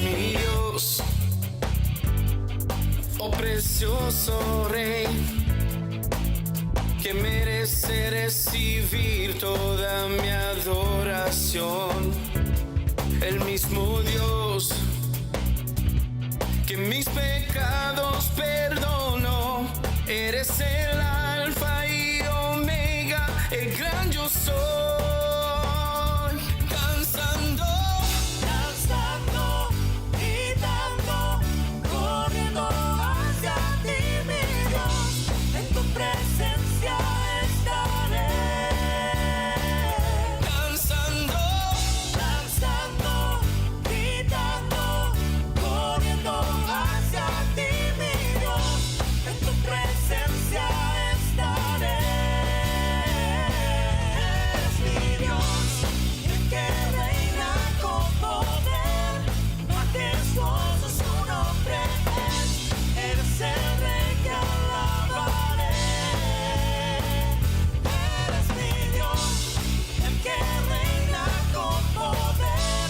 mi Dios, oh precioso Rey, que merece recibir toda mi adoración. El mismo Dios que mis pecados perdonó, eres el alfa y omega, el gran yo soy. Danzando, danzando, gritando, corriendo hacia ti, mi Dios, en tu presencia estaré. danzando, Danzando, gritando, corriendo hacia ti, mi Dios, en tu presencia estaré. Eres mi Dios, el que reina con poder, majestuoso su nombre es. Eres el Rey que alabaré. Eres mi Dios, el que reina con poder,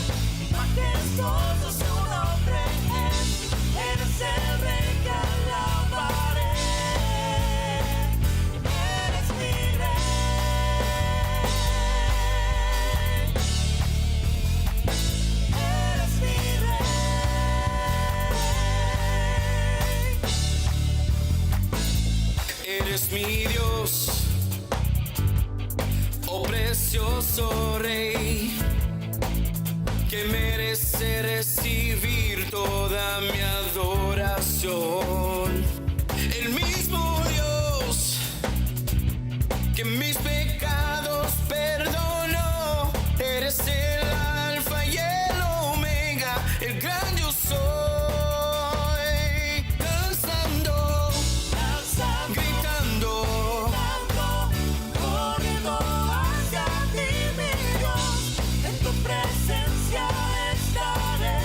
majestuoso su nombre es. Eres el Rey que alabaré. Eres mi Rey. Eres mi Rey. eres mi Dios, oh precioso Rey, que merece recibir toda mi adoración. El mismo Dios que mis pecados perdonó, eres el alfa y el omega, el gran yo soy. Danzando, Danzando, gritando, corriendo hacia ti, mi Dios, en tu presencia estaré.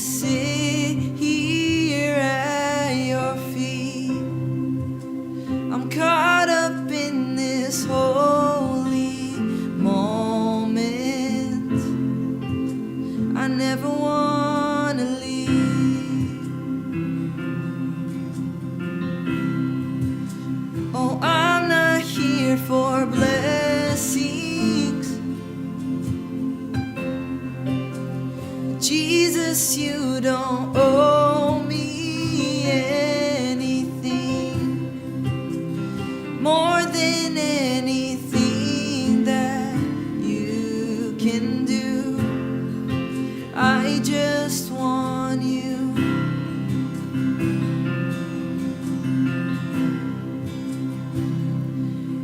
sit here at your feet. I'm caught up in this holy moment. I never wanna leave. Oh, I'm not here for blessings. Jesus, you don't owe me anything more than anything that you can do. I just want you.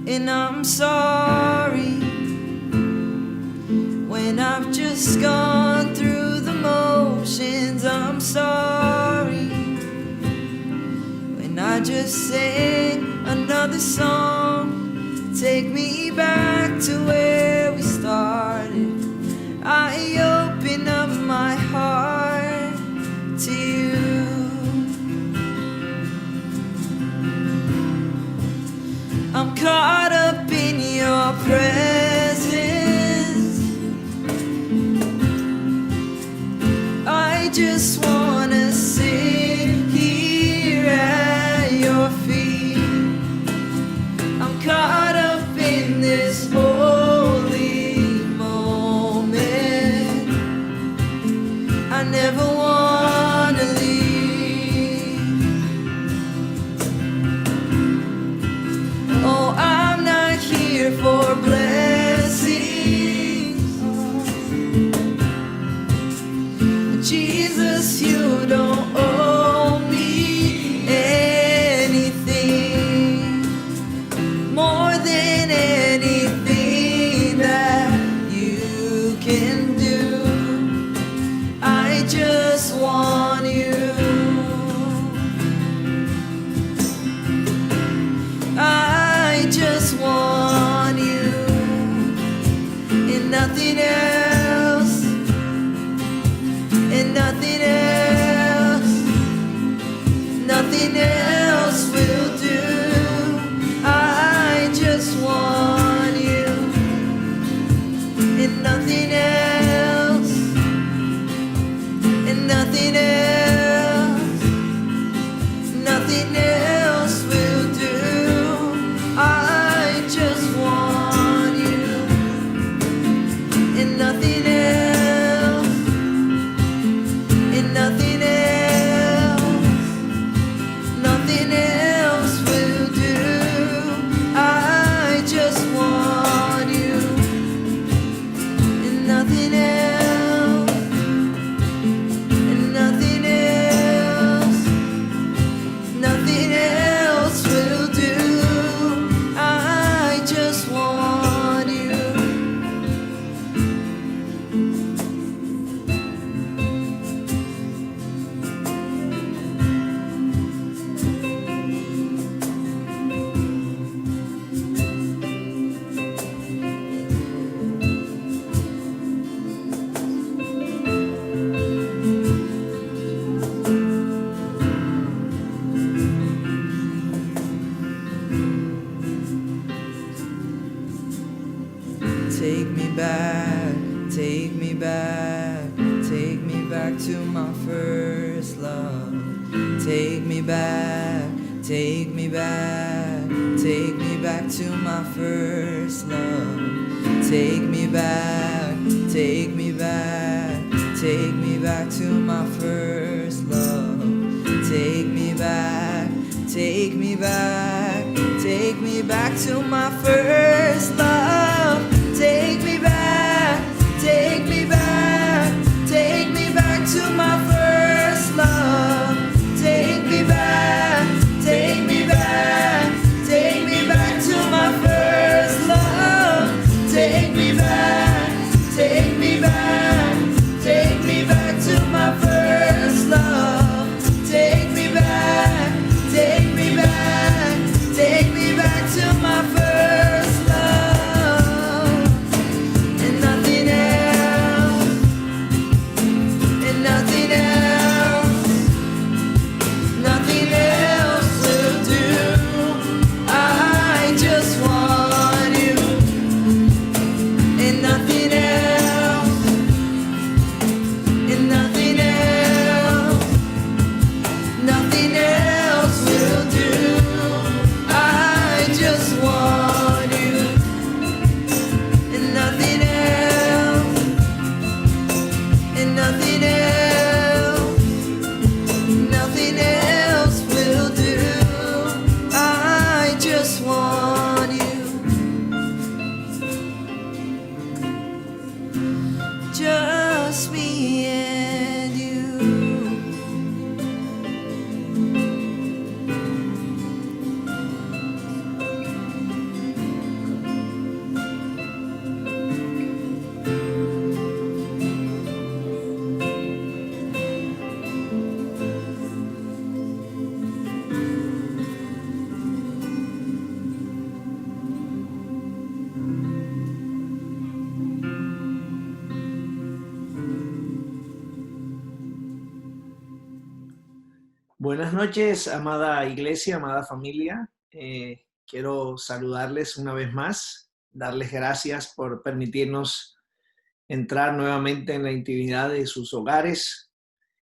And I'm sorry when I've just gone through the motions. I'm sorry when I just sang another song. Take me back to where we started. I open up my heart to you. I'm caught up in your presence. I just wanna sit here at your feet. I'm caught up in this holy moment. I never wanna leave. Oh, I'm not here for blessings. Jesus, you don't owe me anything more than anything that you can do. I just want you. I just want you and nothing else, and nothing else, nothing else will do. I just want you and nothing else, and nothing else, nothing else will do. I just want you and nothing else, and nothing else, nothing else will do. I just want you and nothing else, and nothing else, nothing else will do. I just want you. Take me back, take me back, take me back to my first love. Take me back, take me back, take me back to my first love. Take me back, take me back, take me back to my first love. Take me back, take me back, take me back to my first love. Take me back, take me back, take me back to my first love. Take me back, take me back, take me back to my first love. Take me back, take me back, take me back to my first love. Take me back, take me back, take me back to my first love. Buenas noches, amada iglesia, amada familia. Quiero saludarles una vez más, darles gracias por permitirnos entrar nuevamente en la intimidad de sus hogares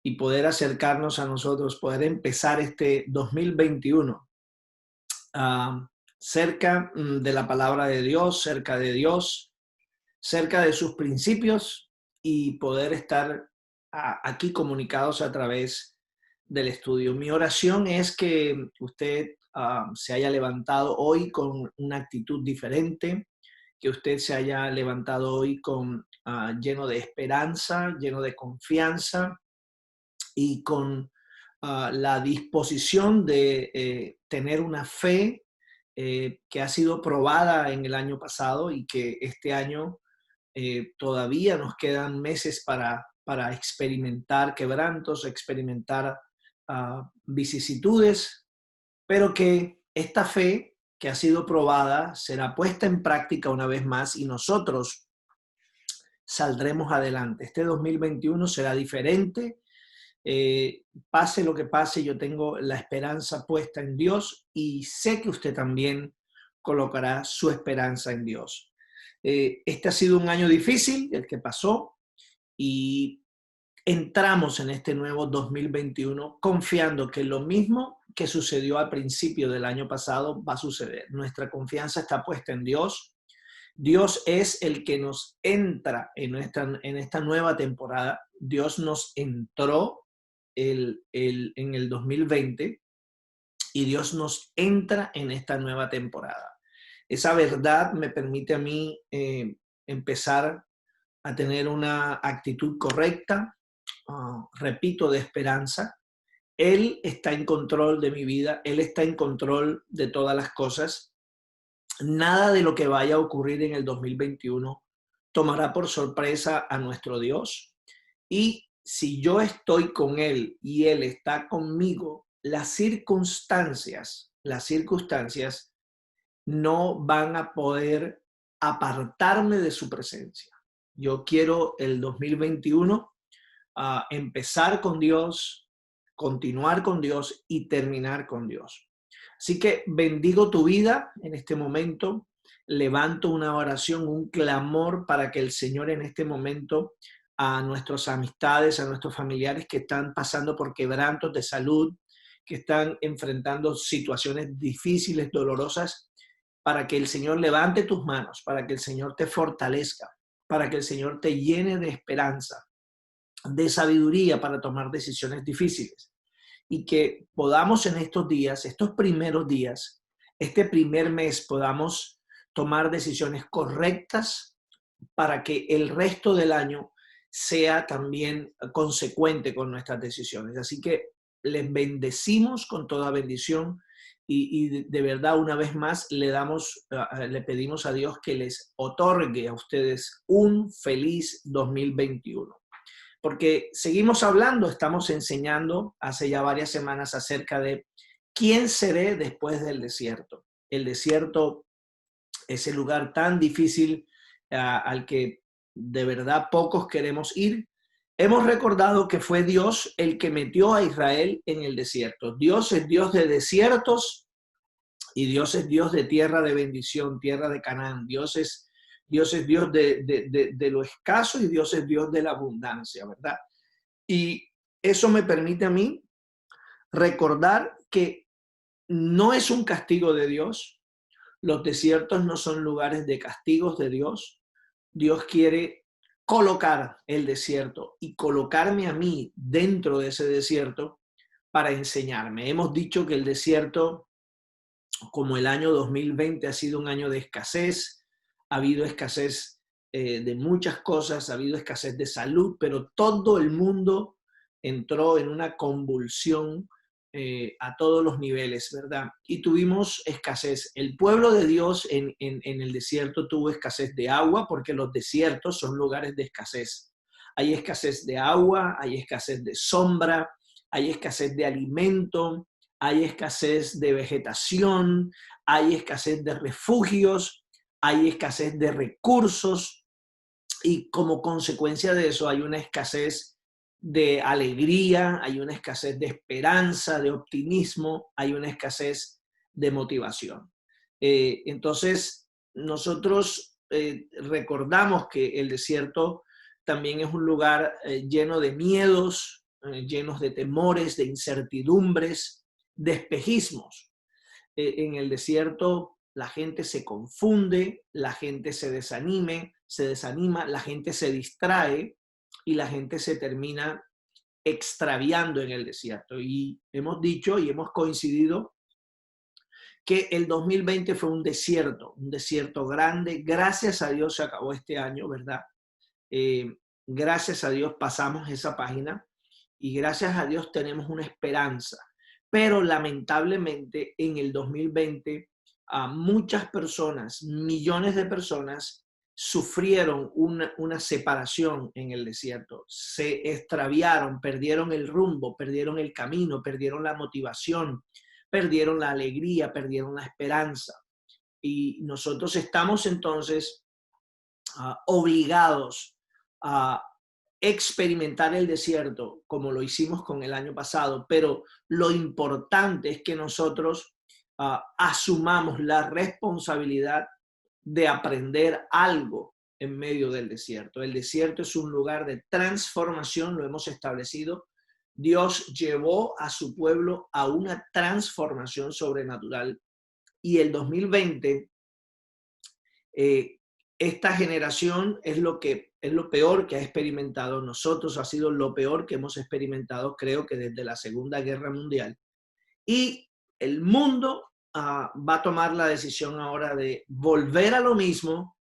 y poder acercarnos a nosotros, poder empezar este 2021 cerca de la palabra de Dios, cerca de sus principios y poder estar aquí comunicados a través del estudio. Mi oración es que usted se haya levantado hoy con una actitud diferente, que usted se haya levantado hoy con lleno de esperanza, lleno de confianza y con la disposición de tener una fe que ha sido probada en el año pasado y que este año todavía nos quedan meses para experimentar quebrantos, experimentar vicisitudes, pero que esta fe que ha sido probada será puesta en práctica una vez más y nosotros saldremos adelante. Este 2021 será diferente. Pase lo que pase, yo tengo la esperanza puesta en Dios y sé que usted también colocará su esperanza en Dios. Este ha sido un año difícil, el que pasó, y entramos en este nuevo 2021 confiando que lo mismo que sucedió al principio del año pasado va a suceder. Nuestra confianza está puesta en Dios. Dios es el que nos entra en esta nueva temporada. Dios nos entró en el 2020 y Dios nos entra en esta nueva temporada. Esa verdad me permite a mí empezar a tener una actitud correcta, repito, de esperanza. Él está en control de mi vida, Él está en control de todas las cosas. Nada de lo que vaya a ocurrir en el 2021 tomará por sorpresa a nuestro Dios. Y si yo estoy con Él y Él está conmigo, las circunstancias no van a poder apartarme de su presencia. Yo quiero el 2021 empezar con Dios, continuar con Dios y terminar con Dios. Así que bendigo tu vida en este momento, levanto una oración, un clamor para que el Señor en este momento a nuestras amistades, a nuestros familiares que están pasando por quebrantos de salud, que están enfrentando situaciones difíciles, dolorosas, para que el Señor levante tus manos, para que el Señor te fortalezca, para que el Señor te llene de esperanza, de sabiduría para tomar decisiones difíciles. Y que podamos en estos días, estos primeros días, este primer mes, podamos tomar decisiones correctas para que el resto del año sea también consecuente con nuestras decisiones. Así que les bendecimos con toda bendición y de verdad una vez más le pedimos a Dios que les otorgue a ustedes un feliz 2021. Porque seguimos hablando, estamos enseñando hace ya varias semanas acerca de quién seré después del desierto. El desierto es el lugar tan difícil al que de verdad pocos queremos ir. Hemos recordado que fue Dios el que metió a Israel en el desierto. Dios es Dios de desiertos y Dios es Dios de tierra de bendición, tierra de Canaán. Dios es Dios de lo escaso y Dios es Dios de la abundancia, ¿verdad? Y eso me permite a mí recordar que no es un castigo de Dios. Los desiertos no son lugares de castigos de Dios. Dios quiere colocar el desierto y colocarme a mí dentro de ese desierto para enseñarme. Hemos dicho que el desierto, como el año 2020 ha sido un año de escasez, ha habido escasez de muchas cosas, ha habido escasez de salud, pero todo el mundo entró en una convulsión a todos los niveles, ¿verdad? Y tuvimos escasez. El pueblo de Dios en el desierto tuvo escasez de agua, porque los desiertos son lugares de escasez. Hay escasez de agua, hay escasez de sombra, hay escasez de alimento, hay escasez de vegetación, hay escasez de refugios, hay escasez de recursos y como consecuencia de eso hay una escasez de alegría, hay una escasez de esperanza, de optimismo, hay una escasez de motivación. Entonces, nosotros recordamos que el desierto también es un lugar lleno de miedos, llenos de temores, de incertidumbres, de espejismos. En el desierto la gente se confunde, la gente se desanima, la gente se distrae y la gente se termina extraviando en el desierto. Y hemos dicho y hemos coincidido que el 2020 fue un desierto grande. Gracias a Dios se acabó este año, ¿verdad? Gracias a Dios pasamos esa página y gracias a Dios tenemos una esperanza. Pero lamentablemente en el 2020 muchas personas, millones de personas, sufrieron una separación en el desierto. Se extraviaron, perdieron el rumbo, perdieron el camino, perdieron la motivación, perdieron la alegría, perdieron la esperanza. Y nosotros estamos entonces obligados a experimentar el desierto como lo hicimos con el año pasado, pero lo importante es que nosotros asumamos la responsabilidad de aprender algo en medio del desierto. El desierto es un lugar de transformación, lo hemos establecido. Dios llevó a su pueblo a una transformación sobrenatural y el 2020 esta generación es lo peor que ha experimentado nosotros, ha sido lo peor que hemos experimentado, creo que desde la Segunda Guerra Mundial. Y el mundo va a tomar la decisión ahora de volver a lo mismo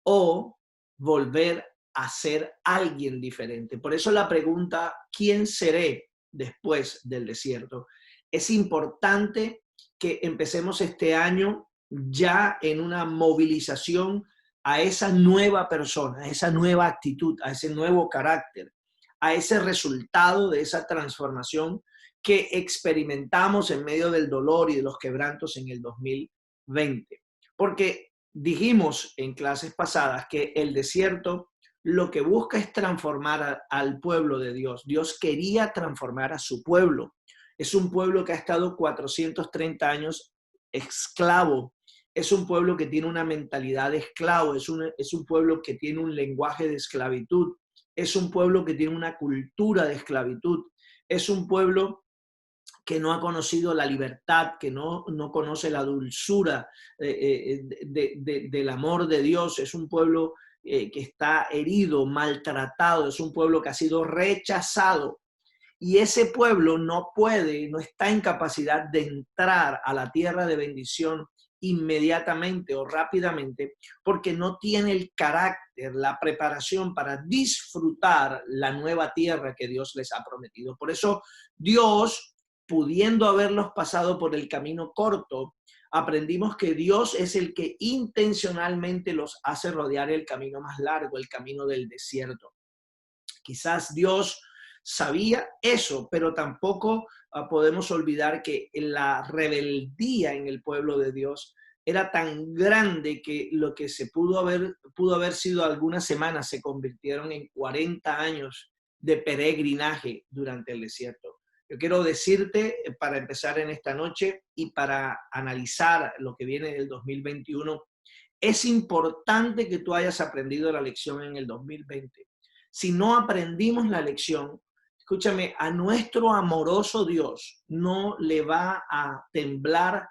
o volver a ser alguien diferente. Por eso la pregunta, ¿quién seré después del desierto? Es importante que empecemos este año ya en una movilización a esa nueva persona, a esa nueva actitud, a ese nuevo carácter, a ese resultado de esa transformación que experimentamos en medio del dolor y de los quebrantos en el 2020. Porque dijimos en clases pasadas que el desierto lo que busca es transformar al pueblo de Dios. Dios quería transformar a su pueblo. Es un pueblo que ha estado 430 años esclavo. Es un pueblo que tiene una mentalidad de esclavo. Es un pueblo que tiene un lenguaje de esclavitud. Es un pueblo que tiene una cultura de esclavitud. Es un pueblo que no ha conocido la libertad, que no conoce la dulzura del amor de Dios. Es un pueblo que está herido, maltratado. Es un pueblo que ha sido rechazado. Y ese pueblo no está en capacidad de entrar a la tierra de bendición inmediatamente o rápidamente porque no tiene el carácter, la preparación para disfrutar la nueva tierra que Dios les ha prometido. Por eso Dios, pudiendo haberlos pasado por el camino corto, aprendimos que Dios es el que intencionalmente los hace rodear el camino más largo, el camino del desierto. Quizás Dios sabía eso, pero tampoco podemos olvidar que la rebeldía en el pueblo de Dios era tan grande que lo que pudo haber sido algunas semanas se convirtieron en 40 años de peregrinaje durante el desierto. Yo quiero decirte, para empezar en esta noche y para analizar lo que viene del 2021, es importante que tú hayas aprendido la lección en el 2020. Si no aprendimos la lección, escúchame, a nuestro amoroso Dios no le va a temblar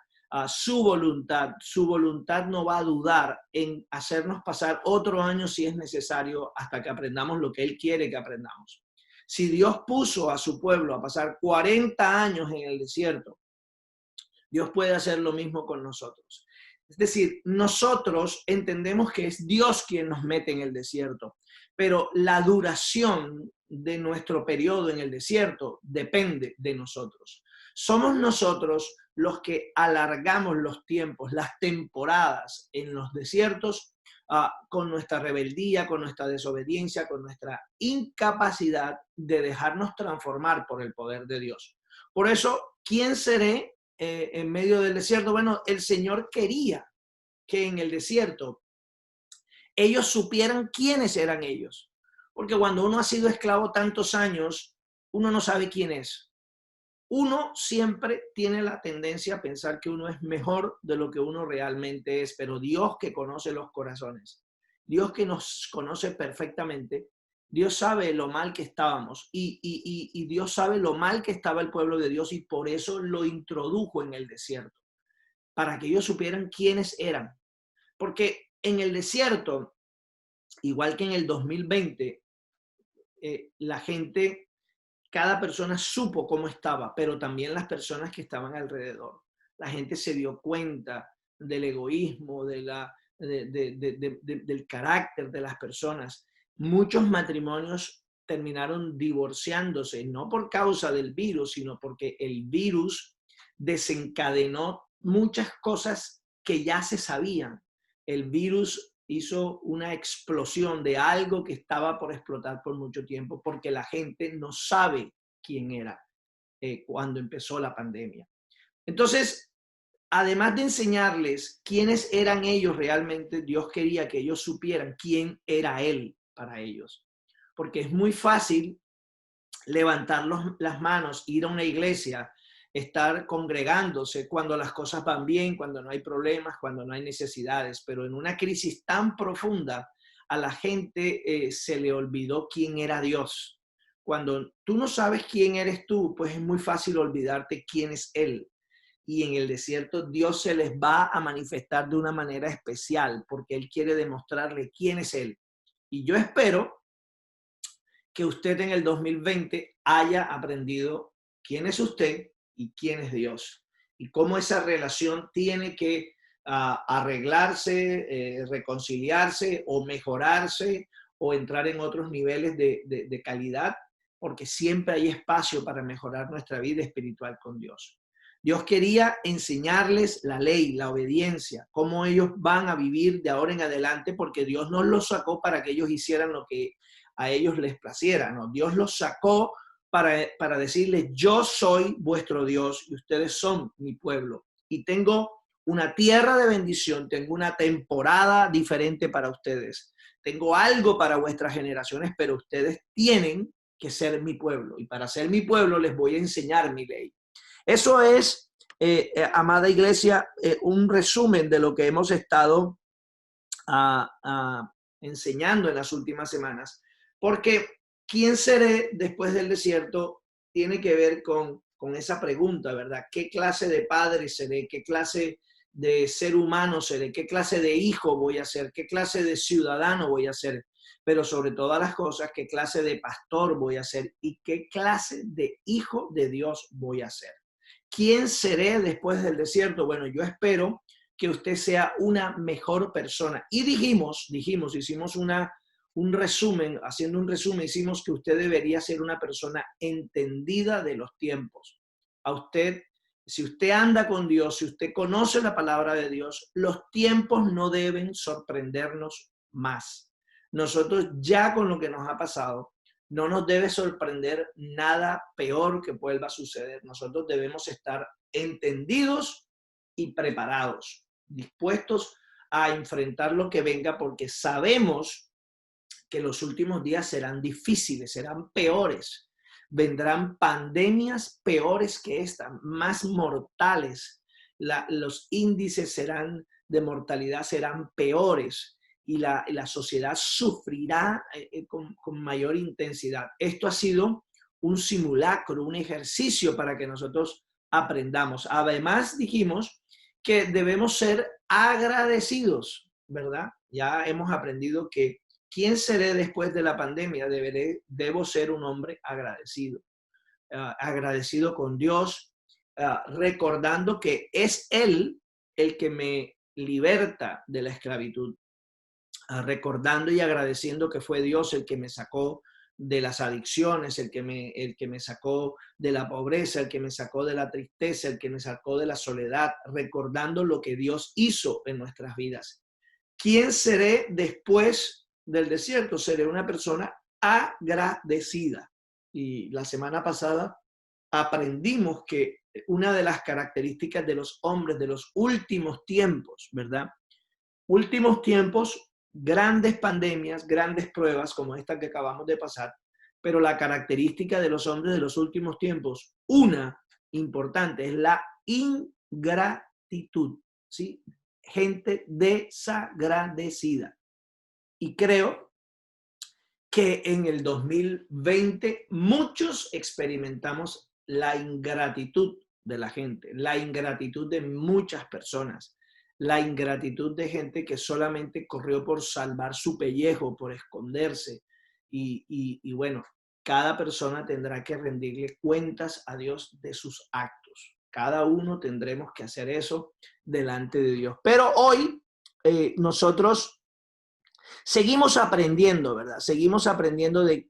su voluntad. Su voluntad no va a dudar en hacernos pasar otro año si es necesario hasta que aprendamos lo que Él quiere que aprendamos. Si Dios puso a su pueblo a pasar 40 años en el desierto, Dios puede hacer lo mismo con nosotros. Es decir, nosotros entendemos que es Dios quien nos mete en el desierto, pero la duración de nuestro periodo en el desierto depende de nosotros. Somos nosotros los que alargamos los tiempos, las temporadas en los desiertos con nuestra rebeldía, con nuestra desobediencia, con nuestra incapacidad de dejarnos transformar por el poder de Dios. Por eso, ¿quién seré en medio del desierto? Bueno, el Señor quería que en el desierto ellos supieran quiénes eran ellos. Porque cuando uno ha sido esclavo tantos años, uno no sabe quién es. Uno siempre tiene la tendencia a pensar que uno es mejor de lo que uno realmente es, pero Dios, que conoce los corazones, Dios que nos conoce perfectamente, Dios sabe lo mal que estábamos y Dios sabe lo mal que estaba el pueblo de Dios, y por eso lo introdujo en el desierto, para que ellos supieran quiénes eran. Porque en el desierto, igual que en el 2020, la gente, cada persona supo cómo estaba, pero también las personas que estaban alrededor. La gente se dio cuenta del egoísmo, del carácter de las personas. Muchos matrimonios terminaron divorciándose, no por causa del virus, sino porque el virus desencadenó muchas cosas que ya se sabían. El virus hizo una explosión de algo que estaba por explotar por mucho tiempo, porque la gente no sabe quién era cuando empezó la pandemia. Entonces, además de enseñarles quiénes eran ellos realmente, Dios quería que ellos supieran quién era Él para ellos. Porque es muy fácil levantar las manos, ir a una iglesia, estar congregándose cuando las cosas van bien, cuando no hay problemas, cuando no hay necesidades, pero en una crisis tan profunda a la gente se le olvidó quién era Dios. Cuando tú no sabes quién eres tú, pues es muy fácil olvidarte quién es Él. Y en el desierto Dios se les va a manifestar de una manera especial, porque Él quiere demostrarle quién es Él. Y yo espero que usted en el 2020 haya aprendido quién es usted y quién es Dios, y cómo esa relación tiene que arreglarse, reconciliarse o mejorarse o entrar en otros niveles de calidad, porque siempre hay espacio para mejorar nuestra vida espiritual con Dios. Dios quería enseñarles la ley, la obediencia, cómo ellos van a vivir de ahora en adelante, porque Dios no los sacó para que ellos hicieran lo que a ellos les placiera, ¿no? Dios los sacó para decirles: yo soy vuestro Dios y ustedes son mi pueblo. Y tengo una tierra de bendición, tengo una temporada diferente para ustedes. Tengo algo para vuestras generaciones, pero ustedes tienen que ser mi pueblo. Y para ser mi pueblo les voy a enseñar mi ley. Eso es, amada iglesia, un resumen de lo que hemos estado enseñando en las últimas semanas. Porque ¿quién seré después del desierto? Tiene que ver con esa pregunta, ¿verdad? ¿Qué clase de padre seré? ¿Qué clase de ser humano seré? ¿Qué clase de hijo voy a ser? ¿Qué clase de ciudadano voy a ser? Pero sobre todas las cosas, ¿qué clase de pastor voy a ser? ¿Y qué clase de hijo de Dios voy a ser? ¿Quién seré después del desierto? Bueno, yo espero que usted sea una mejor persona. Y hicimos un resumen, haciendo un resumen, hicimos que usted debería ser una persona entendida de los tiempos. A usted, si usted anda con Dios, si usted conoce la palabra de Dios, los tiempos no deben sorprendernos más. Nosotros ya con lo que nos ha pasado, no nos debe sorprender nada peor que vuelva a suceder. Nosotros debemos estar entendidos y preparados, dispuestos a enfrentar lo que venga, porque sabemos que los últimos días serán difíciles, serán peores. Vendrán pandemias peores que esta, más mortales. Los índices de mortalidad serán peores y la sociedad sufrirá con mayor intensidad. Esto ha sido un simulacro, un ejercicio para que nosotros aprendamos. Además, dijimos que debemos ser agradecidos, ¿verdad? Ya hemos aprendido que ¿quién seré después de la pandemia? Debo ser un hombre agradecido. Agradecido con Dios, recordando que es Él el que me liberta de la esclavitud. Recordando y agradeciendo que fue Dios el que me sacó de las adicciones, el que me sacó de la pobreza, el que me sacó de la tristeza, el que me sacó de la soledad, recordando lo que Dios hizo en nuestras vidas. ¿Quién seré después del desierto? Seré una persona agradecida. Y la semana pasada aprendimos que una de las características de los hombres de los últimos tiempos, ¿verdad? Últimos tiempos grandes pandemias, grandes pruebas como esta que acabamos de pasar, pero la característica de los hombres de los últimos tiempos, una importante, es la ingratitud, ¿sí? Gente desagradecida. Y creo que en el 2020 muchos experimentamos la ingratitud de la gente, la ingratitud de muchas personas, la ingratitud de gente que solamente corrió por salvar su pellejo, por esconderse. Y bueno, cada persona tendrá que rendirle cuentas a Dios de sus actos. Cada uno tendremos que hacer eso delante de Dios. Pero hoy nosotros seguimos aprendiendo, ¿verdad? Seguimos aprendiendo de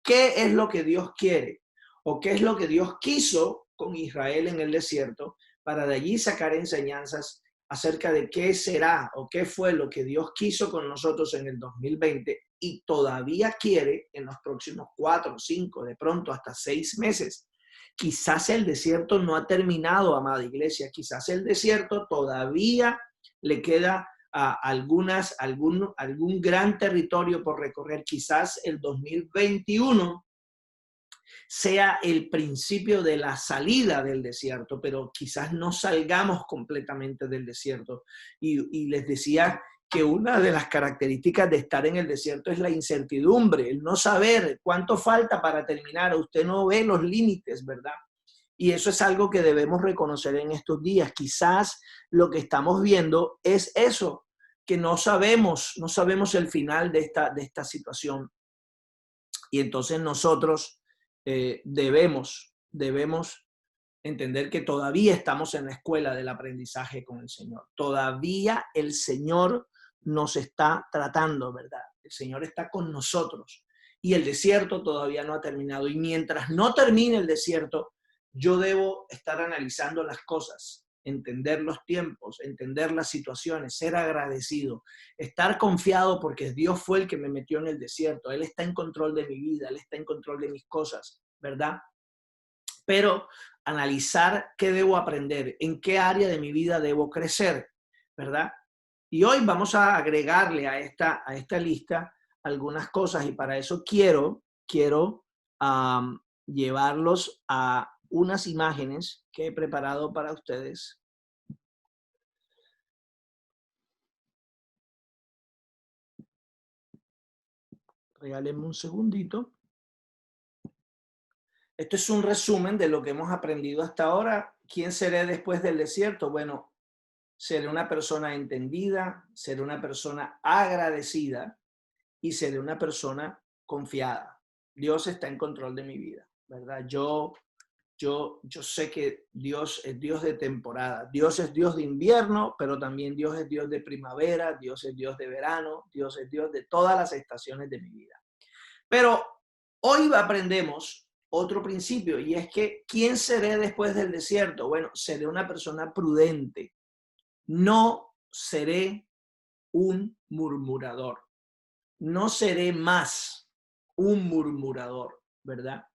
qué es lo que Dios quiere o qué es lo que Dios quiso con Israel en el desierto para de allí sacar enseñanzas acerca de qué será o qué fue lo que Dios quiso con nosotros en el 2020 y todavía quiere en los próximos 4, 5, de pronto hasta 6 meses. Quizás el desierto no ha terminado, amada iglesia, quizás el desierto todavía le queda algún gran territorio por recorrer. Quizás el 2021 sea el principio de la salida del desierto, pero quizás no salgamos completamente del desierto. Y les decía que una de las características de estar en el desierto es la incertidumbre, el no saber cuánto falta para terminar. Usted no ve los límites, ¿verdad? Y eso es algo que debemos reconocer en estos días. Quizás lo que estamos viendo es eso, que no sabemos el final de esta situación. Y entonces nosotros debemos entender que todavía estamos en la escuela del aprendizaje con el Señor. Todavía el Señor nos está tratando, ¿verdad? El Señor está con nosotros y el desierto todavía no ha terminado. Y mientras no termine el desierto, yo debo estar analizando las cosas, entender los tiempos, entender las situaciones, ser agradecido, estar confiado porque Dios fue el que me metió en el desierto. Él está en control de mi vida, Él está en control de mis cosas, ¿verdad? Pero analizar qué debo aprender, en qué área de mi vida debo crecer, ¿verdad? Y hoy vamos a agregarle a esta lista algunas cosas y para eso quiero llevarlos a unas imágenes que he preparado para ustedes. Regálenme un segundito. Esto es un resumen de lo que hemos aprendido hasta ahora. ¿Quién seré después del desierto? Bueno, seré una persona entendida, seré una persona agradecida y seré una persona confiada. Dios está en control de mi vida, ¿verdad? Yo sé que Dios es Dios de temporada. Dios es Dios de invierno, pero también Dios es Dios de primavera, Dios es Dios de verano, Dios es Dios de todas las estaciones de mi vida. Pero hoy aprendemos otro principio y es que ¿quién seré después del desierto? Bueno, seré una persona prudente. No seré un murmurador. No seré más un murmurador, ¿verdad?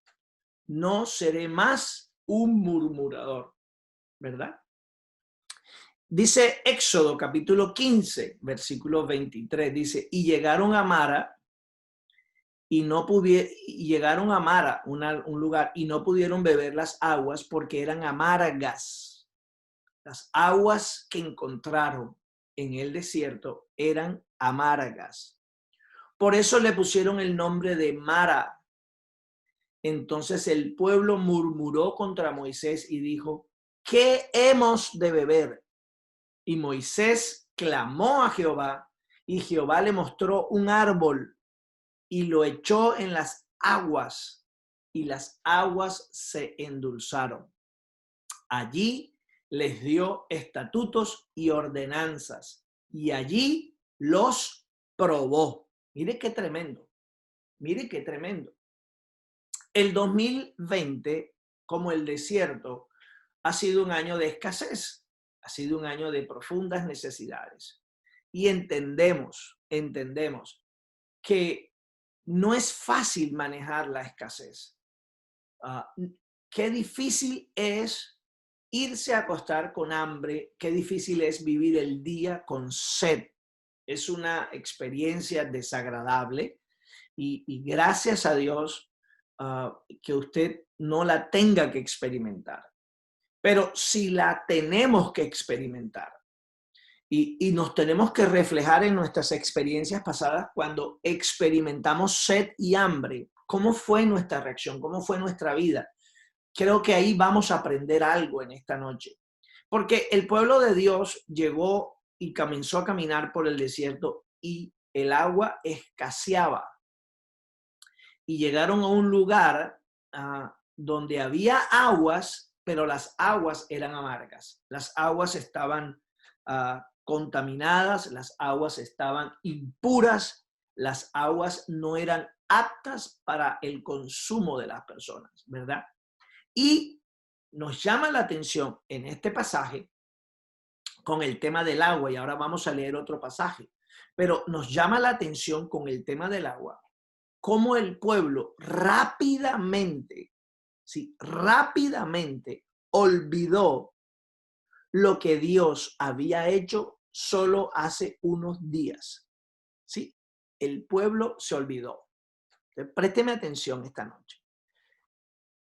No seré más un murmurador, ¿verdad? Dice Éxodo capítulo 15, versículo 23, dice, y llegaron a Mara llegaron a Mara, un lugar, y no pudieron beber las aguas porque eran amargas. Las aguas que encontraron en el desierto eran amargas. Por eso le pusieron el nombre de Mara. Entonces el pueblo murmuró contra Moisés y dijo, ¿qué hemos de beber? Y Moisés clamó a Jehová y Jehová le mostró un árbol y lo echó en las aguas y las aguas se endulzaron. Allí les dio estatutos y ordenanzas y allí los probó. Mire qué tremendo, mire qué tremendo. El 2020, como el desierto, ha sido un año de escasez, ha sido un año de profundas necesidades. Y entendemos que no es fácil manejar la escasez. Qué difícil es irse a acostar con hambre, qué difícil es vivir el día con sed. es una experiencia desagradable y gracias a Dios que usted no la tenga que experimentar. Pero si la tenemos que experimentar y nos tenemos que reflejar en nuestras experiencias pasadas cuando experimentamos sed y hambre, ¿cómo fue nuestra reacción? ¿Cómo fue nuestra vida? Creo que ahí vamos a aprender algo en esta noche. Porque el pueblo de Dios llegó y comenzó a caminar por el desierto y el agua escaseaba. Y llegaron a un lugar donde había aguas, pero las aguas eran amargas. Las aguas estaban contaminadas, las aguas estaban impuras, las aguas no eran aptas para el consumo de las personas, ¿verdad? Y nos llama la atención en este pasaje con el tema del agua, y ahora vamos a leer otro pasaje, pero nos llama la atención con el tema del agua, cómo el pueblo rápidamente, sí, rápidamente olvidó lo que Dios había hecho solo hace unos días. Sí, el pueblo se olvidó. Présteme atención esta noche.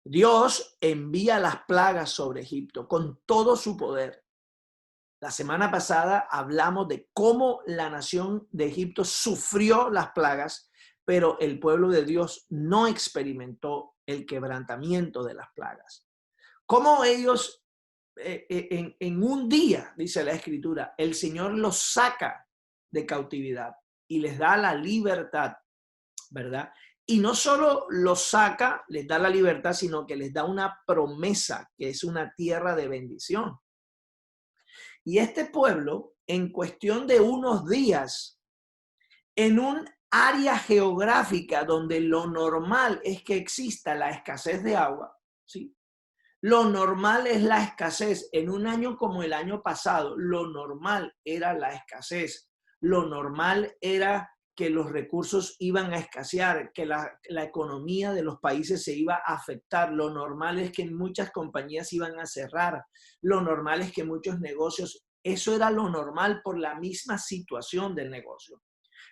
Dios envía las plagas sobre Egipto con todo su poder. La semana pasada hablamos de cómo la nación de Egipto sufrió las plagas, pero el pueblo de Dios no experimentó el quebrantamiento de las plagas. Cómo ellos en un día, dice la Escritura, el Señor los saca de cautividad y les da la libertad, ¿verdad? Y no solo los saca, les da la libertad, sino que les da una promesa, que es una tierra de bendición. Y este pueblo, en cuestión de unos días, en un área geográfica donde lo normal es que exista la escasez de agua, ¿sí? Lo normal es la escasez. En un año como el año pasado, lo normal era la escasez. Lo normal era que los recursos iban a escasear, que la economía de los países se iba a afectar. Lo normal es que muchas compañías iban a cerrar. Lo normal es que muchos negocios, eso era lo normal por la misma situación del negocio.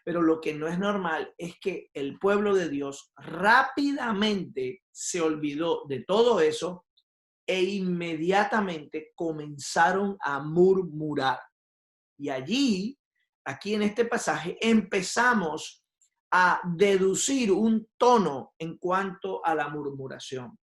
Pero lo que no es normal es que el pueblo de Dios rápidamente se olvidó de todo eso e inmediatamente comenzaron a murmurar. Y allí, aquí en este pasaje, empezamos a deducir un tono en cuanto a la murmuración.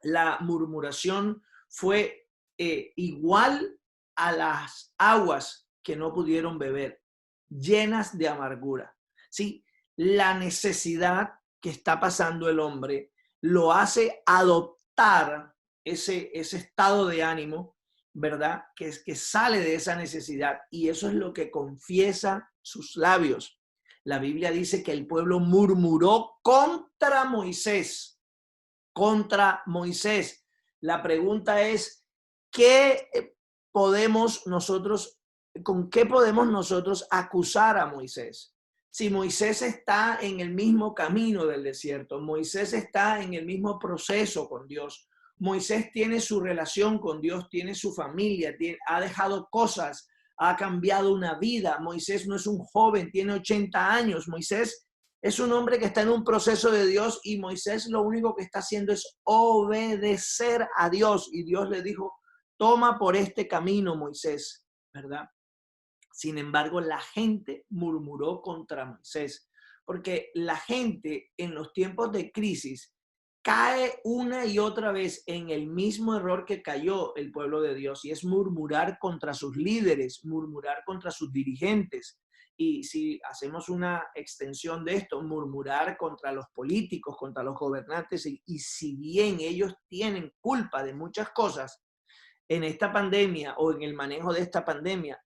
La murmuración fue igual a las aguas que no pudieron beber, llenas de amargura. ¿Sí? La necesidad que está pasando el hombre lo hace adoptar ese estado de ánimo, ¿verdad? Que sale de esa necesidad, y eso es lo que confiesa sus labios. La Biblia dice que el pueblo murmuró contra Moisés. Contra Moisés. La pregunta es, ¿con qué podemos nosotros acusar a Moisés? Si Moisés está en el mismo camino del desierto, Moisés está en el mismo proceso con Dios, Moisés tiene su relación con Dios, tiene su familia, ha dejado cosas, ha cambiado una vida. Moisés no es un joven, tiene 80 años. Moisés es un hombre que está en un proceso de Dios, y Moisés lo único que está haciendo es obedecer a Dios. Y Dios le dijo, toma por este camino, Moisés, ¿verdad? Sin embargo, la gente murmuró contra Moisés, porque la gente en los tiempos de crisis cae una y otra vez en el mismo error que cayó el pueblo de Dios, y es murmurar contra sus líderes, murmurar contra sus dirigentes. Y si hacemos una extensión de esto, murmurar contra los políticos, contra los gobernantes, y si bien ellos tienen culpa de muchas cosas en esta pandemia o en el manejo de esta pandemia,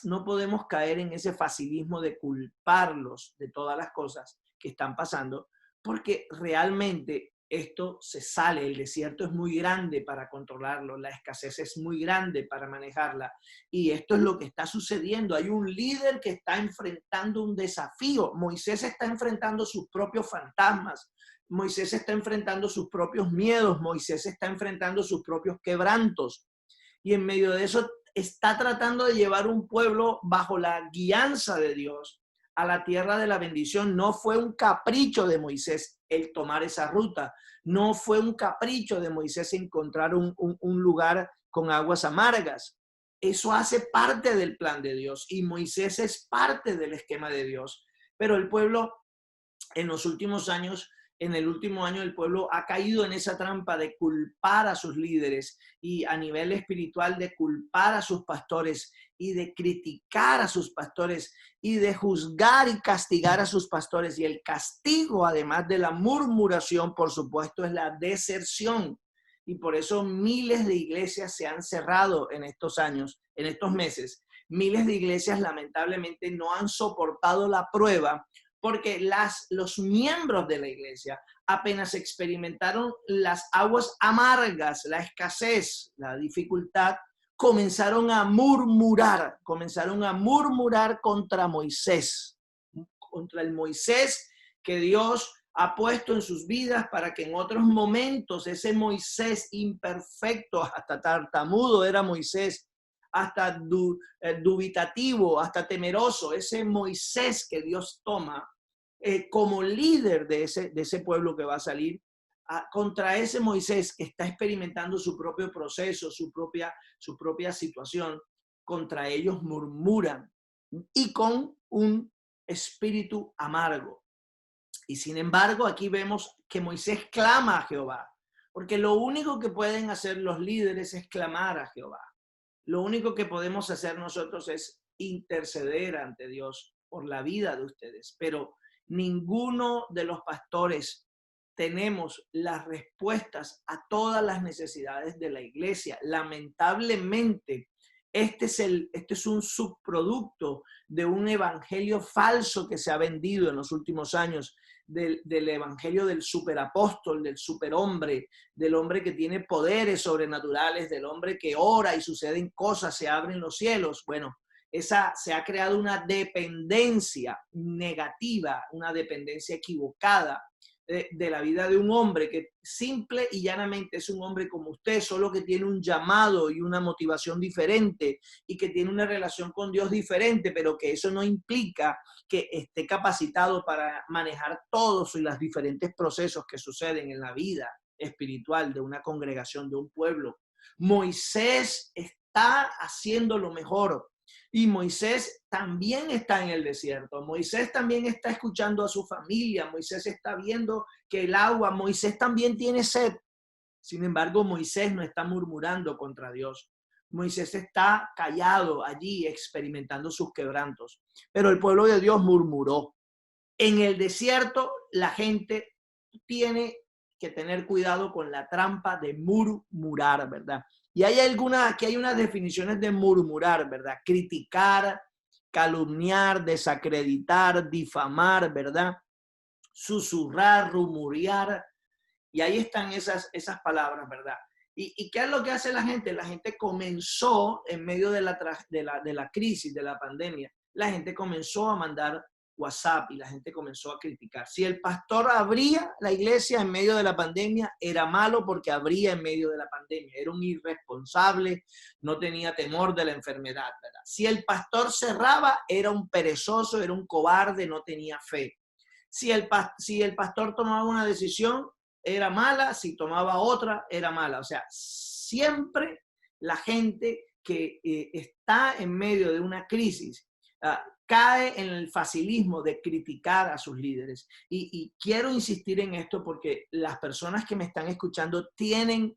no podemos caer en ese facilismo de culparlos de todas las cosas que están pasando, porque realmente esto se sale, el desierto es muy grande para controlarlo, la escasez es muy grande para manejarla, y esto es lo que está sucediendo. Hay un líder que está enfrentando un desafío. Moisés está enfrentando sus propios fantasmas, Moisés está enfrentando sus propios miedos, Moisés está enfrentando sus propios quebrantos, y en medio de eso está tratando de llevar un pueblo bajo la guianza de Dios a la tierra de la bendición. No fue un capricho de Moisés el tomar esa ruta. No fue un capricho de Moisés encontrar un lugar con aguas amargas. Eso hace parte del plan de Dios y Moisés es parte del esquema de Dios. Pero el pueblo en los últimos años, en el último año, el pueblo ha caído en esa trampa de culpar a sus líderes y a nivel espiritual de culpar a sus pastores y de criticar a sus pastores y de juzgar y castigar a sus pastores. Y el castigo, además de la murmuración, por supuesto, es la deserción. Y por eso miles de iglesias se han cerrado en estos años, en estos meses. Miles de iglesias lamentablemente no han soportado la prueba porque los miembros de la iglesia apenas experimentaron las aguas amargas, la escasez, la dificultad, comenzaron a murmurar contra Moisés, contra el Moisés que Dios ha puesto en sus vidas para que en otros momentos ese Moisés imperfecto, hasta tartamudo era Moisés, hasta dubitativo, hasta temeroso, ese Moisés que Dios toma como líder de ese pueblo que va a salir, contra ese Moisés que está experimentando su propio proceso, su propia situación, contra ellos murmuran y con un espíritu amargo. Y sin embargo, aquí vemos que Moisés clama a Jehová, porque lo único que pueden hacer los líderes es clamar a Jehová. Lo único que podemos hacer nosotros es interceder ante Dios por la vida de ustedes, pero ninguno de los pastores tenemos las respuestas a todas las necesidades de la iglesia. Lamentablemente, este es un subproducto de un evangelio falso que se ha vendido en los últimos años, del evangelio del superapóstol, del superhombre, del hombre que tiene poderes sobrenaturales, del hombre que ora y suceden cosas, se abren los cielos. Bueno, se ha creado una dependencia negativa, una dependencia equivocada de la vida de un hombre que simple y llanamente es un hombre como usted, solo que tiene un llamado y una motivación diferente y que tiene una relación con Dios diferente, pero que eso no implica que esté capacitado para manejar todos los diferentes procesos que suceden en la vida espiritual de una congregación, de un pueblo. Moisés está haciendo lo mejor. Y Moisés también está en el desierto. Moisés también está escuchando a su familia. Moisés está viendo que el agua, Moisés también tiene sed. Sin embargo, Moisés no está murmurando contra Dios. Moisés está callado allí experimentando sus quebrantos. Pero el pueblo de Dios murmuró. En el desierto, la gente tiene que tener cuidado con la trampa de murmurar, ¿verdad? Y aquí hay unas definiciones de murmurar, ¿verdad? Criticar, calumniar, desacreditar, difamar, ¿verdad? Susurrar, rumorear. Y ahí están esas palabras, ¿verdad? ¿Y qué es lo que hace la gente? La gente comenzó, en medio de la crisis, de la pandemia, la gente comenzó a mandar WhatsApp y la gente comenzó a criticar. Si el pastor abría la iglesia en medio de la pandemia, era malo porque abría en medio de la pandemia. Era un irresponsable, no tenía temor de la enfermedad, ¿verdad? Si el pastor cerraba, era un perezoso, era un cobarde, no tenía fe. Si el pastor tomaba una decisión, era mala. Si tomaba otra, era mala. O sea, siempre la gente que está en medio de una crisis cae en el facilismo de criticar a sus líderes. Y quiero insistir en esto porque las personas que me están escuchando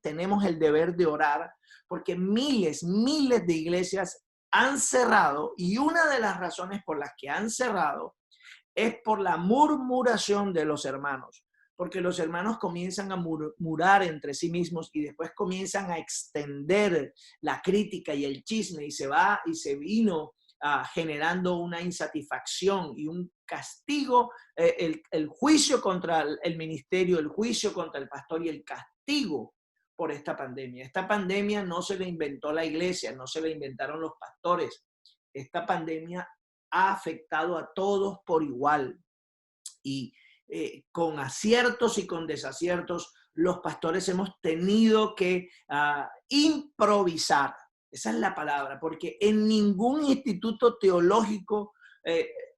tenemos el deber de orar, porque miles de iglesias han cerrado, y una de las razones por las que han cerrado es por la murmuración de los hermanos, porque los hermanos comienzan a murmurar entre sí mismos y después comienzan a extender la crítica y el chisme y se vino generando una insatisfacción y un castigo, el juicio contra el ministerio, el juicio contra el pastor y el castigo por esta pandemia. Esta pandemia no se la inventó la iglesia, no se la inventaron los pastores. Esta pandemia ha afectado a todos por igual y con aciertos y con desaciertos, los pastores hemos tenido que improvisar. Esa es la palabra, porque en ningún instituto teológico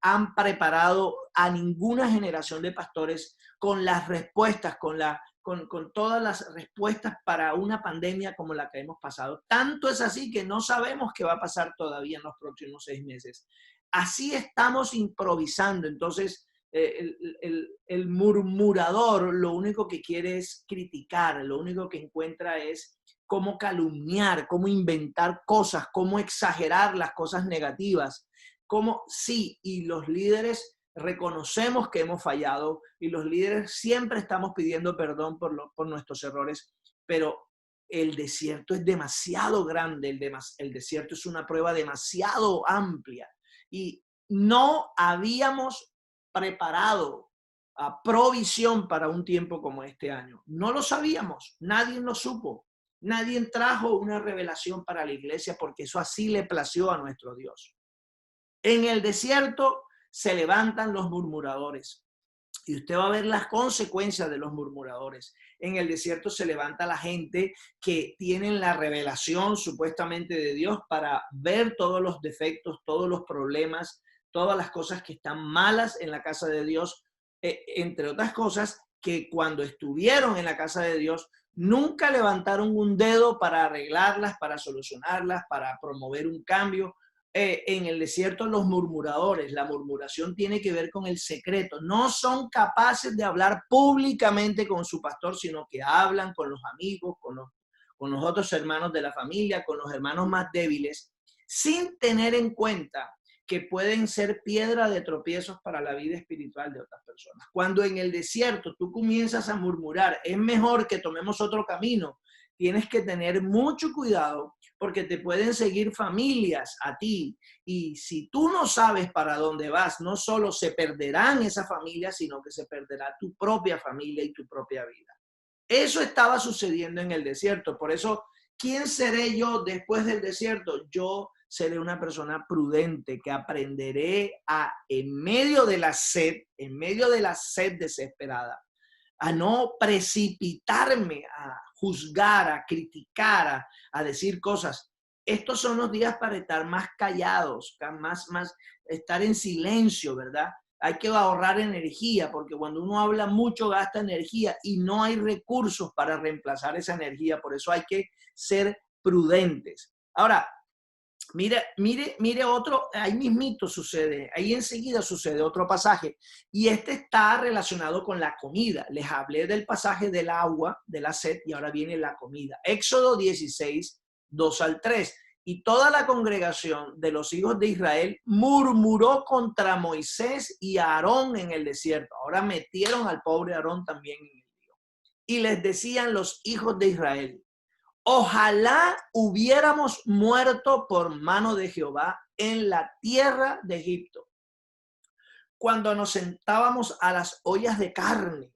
han preparado a ninguna generación de pastores con las respuestas, con todas las respuestas para una pandemia como la que hemos pasado. Tanto es así que no sabemos qué va a pasar todavía en los próximos 6 meses. Así estamos improvisando. Entonces, el murmurador lo único que quiere es criticar, lo único que encuentra es cómo calumniar, cómo inventar cosas, cómo exagerar las cosas negativas, cómo sí, y los líderes reconocemos que hemos fallado y los líderes siempre estamos pidiendo perdón por nuestros errores, pero el desierto es demasiado grande, el desierto es una prueba demasiado amplia y no habíamos preparado a provisión para un tiempo como este año. No lo sabíamos, nadie lo supo. Nadie trajo una revelación para la iglesia porque eso así le plació a nuestro Dios. En el desierto se levantan los murmuradores y usted va a ver las consecuencias de los murmuradores. En el desierto se levanta la gente que tienen la revelación supuestamente de Dios para ver todos los defectos, todos los problemas, todas las cosas que están malas en la casa de Dios, entre otras cosas que cuando estuvieron en la casa de Dios nunca levantaron un dedo para arreglarlas, para solucionarlas, para promover un cambio. En el desierto los murmuradores, la murmuración tiene que ver con el secreto. No son capaces de hablar públicamente con su pastor, sino que hablan con los amigos, con los otros hermanos de la familia, con los hermanos más débiles, sin tener en cuenta que pueden ser piedra de tropiezos para la vida espiritual de otras personas. Cuando en el desierto tú comienzas a murmurar, es mejor que tomemos otro camino, tienes que tener mucho cuidado porque te pueden seguir familias a ti y si tú no sabes para dónde vas, no solo se perderán esas familias, sino que se perderá tu propia familia y tu propia vida. Eso estaba sucediendo en el desierto. Por eso, ¿quién seré yo después del desierto? Yo seré una persona prudente que aprenderé en medio de la sed desesperada, a no precipitarme, a juzgar, a criticar, a decir cosas. Estos son los días para estar más callados, más estar en silencio, ¿verdad? Hay que ahorrar energía, porque cuando uno habla mucho gasta energía y no hay recursos para reemplazar esa energía. Por eso hay que ser prudentes. Ahora, mire otro, ahí mismito sucede, ahí enseguida sucede otro pasaje y este está relacionado con la comida. Les hablé del pasaje del agua, de la sed y ahora viene la comida. Éxodo 16, 2 al 3. Y toda la congregación de los hijos de Israel murmuró contra Moisés y Aarón en el desierto. Ahora metieron al pobre Aarón también en el lío. Y les decían los hijos de Israel: ojalá hubiéramos muerto por mano de Jehová en la tierra de Egipto, cuando nos sentábamos a las ollas de carne,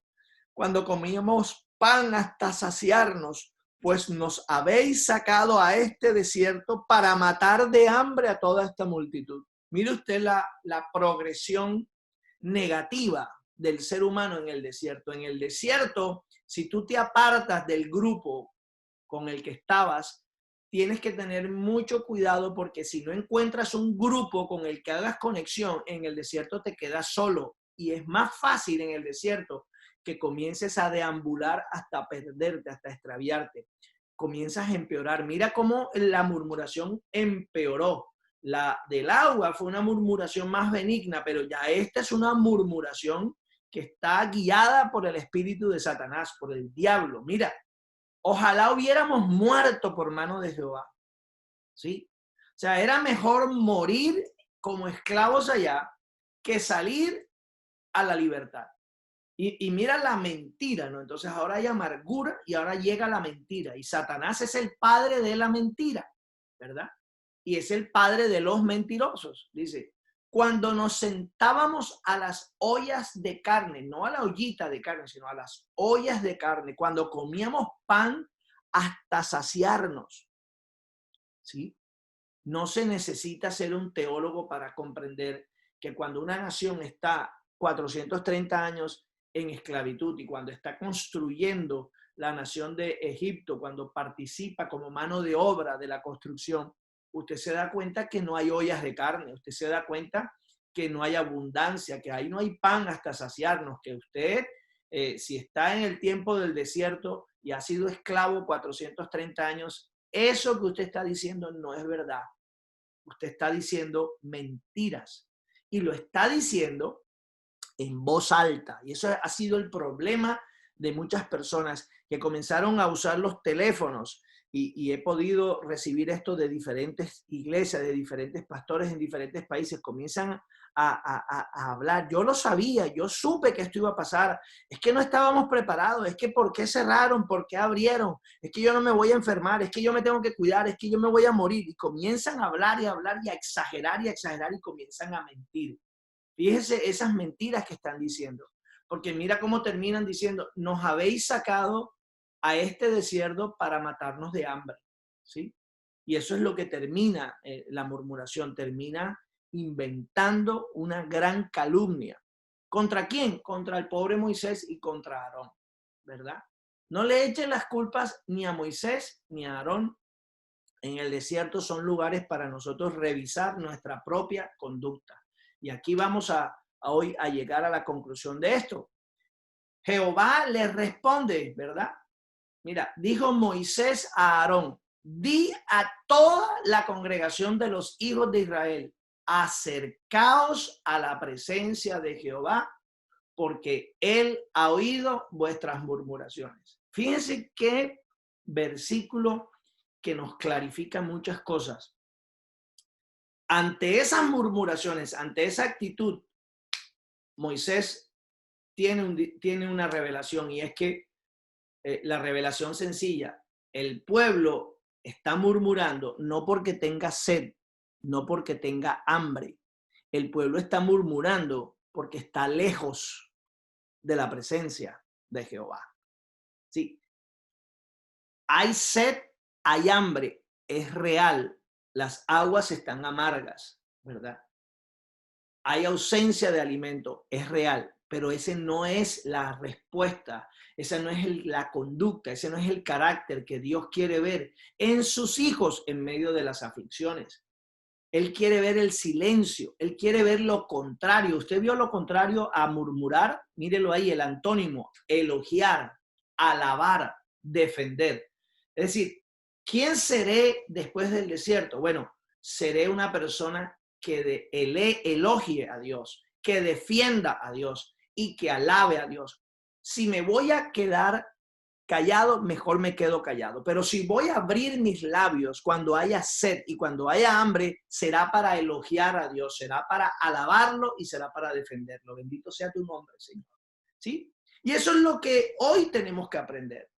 cuando comíamos pan hasta saciarnos, pues nos habéis sacado a este desierto para matar de hambre a toda esta multitud. Mire usted la progresión negativa del ser humano en el desierto. En el desierto, si tú te apartas del grupo con el que estabas, tienes que tener mucho cuidado porque si no encuentras un grupo con el que hagas conexión, en el desierto te quedas solo y es más fácil en el desierto que comiences a deambular hasta perderte, hasta extraviarte. Comienzas a empeorar. Mira cómo la murmuración empeoró. La del agua fue una murmuración más benigna, pero ya esta es una murmuración que está guiada por el espíritu de Satanás, por el diablo. Mira, ojalá hubiéramos muerto por mano de Jehová. ¿Sí? O sea, era mejor morir como esclavos allá que salir a la libertad. Y mira la mentira, ¿no? Entonces ahora hay amargura y ahora llega la mentira. Y Satanás es el padre de la mentira, ¿verdad? Y es el padre de los mentirosos. Dice, cuando nos sentábamos a las ollas de carne, no a la ollita de carne, sino a las ollas de carne, cuando comíamos pan hasta saciarnos, ¿sí? No se necesita ser un teólogo para comprender que cuando una nación está 430 años en esclavitud y cuando está construyendo la nación de Egipto, cuando participa como mano de obra de la construcción, usted se da cuenta que no hay ollas de carne, usted se da cuenta que no hay abundancia, que ahí no hay pan hasta saciarnos, que usted, si está en el tiempo del desierto y ha sido esclavo 430 años, eso que usted está diciendo no es verdad. Usted está diciendo mentiras y lo está diciendo en voz alta. Y eso ha sido el problema de muchas personas que comenzaron a usar los teléfonos y he podido recibir esto de diferentes iglesias, de diferentes pastores en diferentes países. Comienzan a hablar. Yo lo sabía, yo supe que esto iba a pasar. Es que no estábamos preparados, es que ¿por qué cerraron? ¿Por qué abrieron? Es que yo no me voy a enfermar, es que yo me tengo que cuidar, es que yo me voy a morir. Y comienzan a hablar y a hablar y a exagerar y comienzan a mentir. Fíjese esas mentiras que están diciendo. Porque mira cómo terminan diciendo, nos habéis sacado a este desierto para matarnos de hambre, ¿sí? Y eso es lo que termina la murmuración, termina inventando una gran calumnia. ¿Contra quién? Contra el pobre Moisés y contra Aarón, ¿verdad? No le echen las culpas ni a Moisés ni a Aarón. En el desierto son lugares para nosotros revisar nuestra propia conducta. Y aquí vamos hoy a llegar a la conclusión de esto. Jehová le responde, ¿verdad? Mira, dijo Moisés a Aarón, di a toda la congregación de los hijos de Israel, acercaos a la presencia de Jehová, porque él ha oído vuestras murmuraciones. Fíjense qué versículo que nos clarifica muchas cosas. Ante esas murmuraciones, ante esa actitud, Moisés tiene una revelación, y es que la revelación sencilla, el pueblo está murmurando no porque tenga sed, no porque tenga hambre. El pueblo está murmurando porque está lejos de la presencia de Jehová. Sí. Hay sed, hay hambre, es real. Las aguas están amargas, ¿verdad? Hay ausencia de alimento, es real, pero ese no es la respuesta, esa no es la conducta, ese no es el carácter que Dios quiere ver en sus hijos en medio de las aflicciones. Él quiere ver el silencio, él quiere ver lo contrario. ¿Usted vio lo contrario a murmurar? Mírelo ahí, el antónimo, elogiar, alabar, defender. Es decir, ¿quién seré después del desierto? Bueno, seré una persona que elogie a Dios, que defienda a Dios y que alabe a Dios. Si me voy a quedar callado, mejor me quedo callado. Pero si voy a abrir mis labios cuando haya sed y cuando haya hambre, será para elogiar a Dios, será para alabarlo y será para defenderlo. Bendito sea tu nombre, Señor. ¿Sí? Y eso es lo que hoy tenemos que aprender.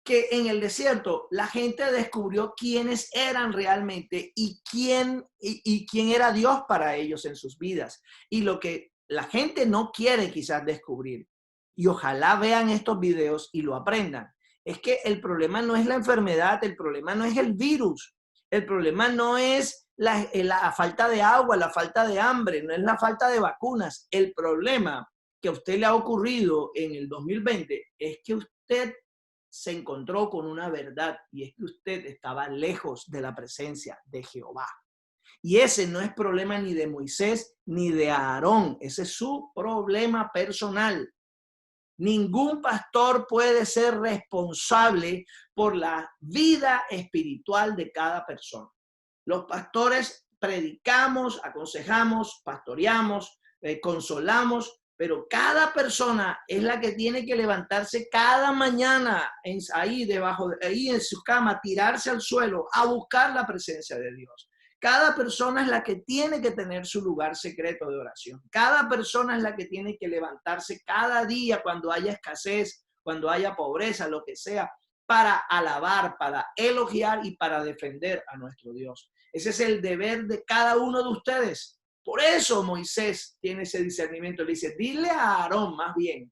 Que en el desierto la gente descubrió quiénes eran realmente y quién era Dios para ellos en sus vidas. Y lo que la gente no quiere quizás descubrir, y ojalá vean estos videos y lo aprendan, es que el problema no es la enfermedad, el problema no es el virus, el problema no es la falta de agua, la falta de hambre, no es la falta de vacunas. El problema que a usted le ha ocurrido en el 2020 es que usted se encontró con una verdad, y es que usted estaba lejos de la presencia de Jehová. Y ese no es problema ni de Moisés ni de Aarón, ese es su problema personal. Ningún pastor puede ser responsable por la vida espiritual de cada persona. Los pastores predicamos, aconsejamos, pastoreamos, consolamos, pero cada persona es la que tiene que levantarse cada mañana ahí en su cama, tirarse al suelo a buscar la presencia de Dios. Cada persona es la que tiene que tener su lugar secreto de oración. Cada persona es la que tiene que levantarse cada día cuando haya escasez, cuando haya pobreza, lo que sea, para alabar, para elogiar y para defender a nuestro Dios. Ese es el deber de cada uno de ustedes. Por eso Moisés tiene ese discernimiento. Le dice, dile a Aarón, más bien,